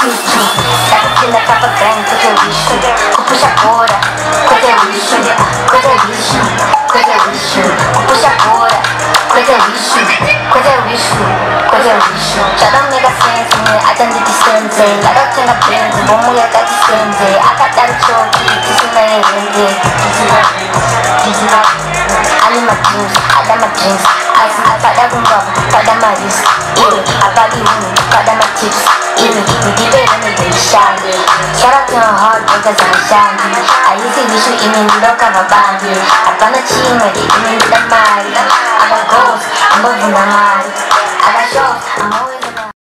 bicho. Tá curtindo a capa grande, coisa é lixo. Com puxa fora, coisa é lixo. Coisa é lixo, coisa é lixo. Com puxa fora, coisa é lixo. Coisa é lixo, coisa é lixo. Já dá um mega sense, I done the distance. 가로채 나 밴드, 몸무게까지 센데. 아까따로 저기, 기승나의 랜드. I need my dreams, I got my dreams. I see I got rub, got my wrist. I value me, got my tips. Deep in the shiny. Shout out to my heart, because I'm shiny. I used to wish you in the look of a body. I found a team with it, in the mind. I got goals, I'm moving the mind. I got shows, I'm always